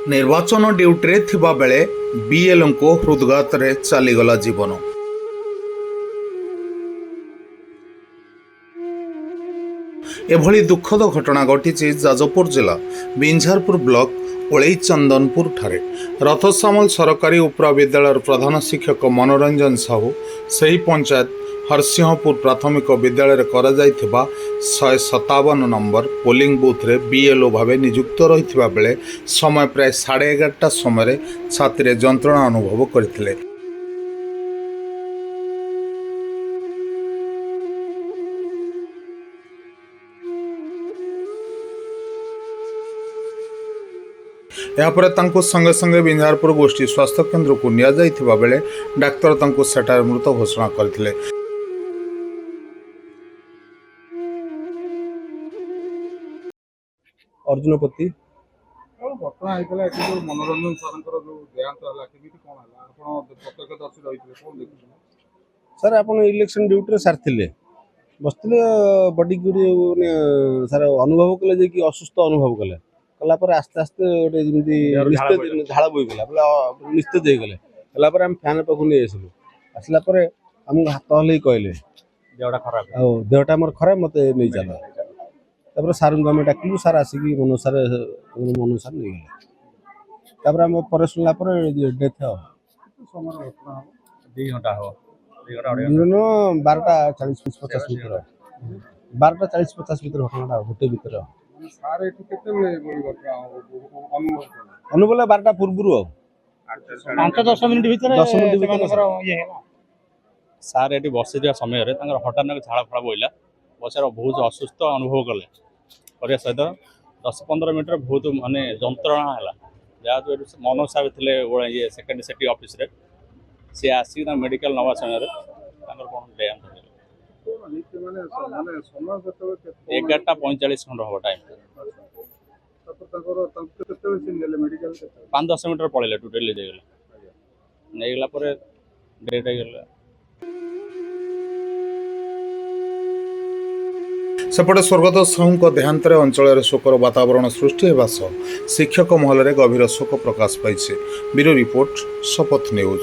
निर्वाचन ड्यूटी थिबा बेले बीएलओ को हृदघात रे चलीगला जीवन। एभली दुखद घटना घटी जाजपुर जिला बिंझारपुर ब्लॉक ओलई चंदनपुर ठारे रथसामल सरकारी उपरा विद्यालय प्रधान शिक्षक मनोरंजन साहू सही पंचायत हरसिंहपुर प्राथमिक विद्यालय करा जायथिबा 157 नंबर पोलिंग बूथ रे बीएलओ भावे नियुक्त रहिथिबा बेले समय प्राय 11:30 समय छात्री जंत्रणा अनुभव करथिले। यापर तांको संगे संगे बिंझारपुर गोष्ठी स्वास्थ्य केन्द्र को निया जायथिबा बेले डाक्तर तांको सेठार मृत घोषणा करथिले। अर्जुनपति घटना होता है जो मनोरंजन सर जो देहांत है केमी कौन है आप प्रत्यक्षदर्शी रही कौन देखुन सर आप इलेक्शन ड्यूटी सारी बसते बडी सर अनुभव कले कि असुस्थ अनुभव कले कलापर आस्ते आस्ते गोटे झाड़ बोईगला बोले निस्तेज हो गले आम फैन पाक नहीं आसलु आसला आमको हाथ हल कहले देहटा मोर खराब मत नहीं चल तापर सार को आम डाकिलु सार आसिक मनोज सार नहीं गले आम पर शुणला डेथ समय 2 घंटा हो 12:40-50 भितर 12:40-50 भितर घटना गोटे भितर सार एठी केते बेले गोली घटना अनुभव 12टा पूर्व 5-10 मिनिट भितर 10 मिनिट भितर सार एठी बसी समय हठात झाड़ फाड़ बोला बसार बहुत असुस्थ अनुभव कले सहित 10-15 मिनट बहुत माने जंत्रणा है जहाँ मनोज साहब थे ये सेकेंड सेक्रेटरी ऑफिस रे सी आसिक मेडिकल नवा समय कौन 11:45 खंड हम टाइम 5-10 मिनट पड़े टोटाली नहीं गला डेट हो सेपटे स्वर्गत साहू देहांत अंचल शोकर वातावरण सृष्टि होगा सह शिक्षक महल में गभीर शोक प्रकाश पाई। ब्यूरो रिपोर्ट शपथ न्यूज।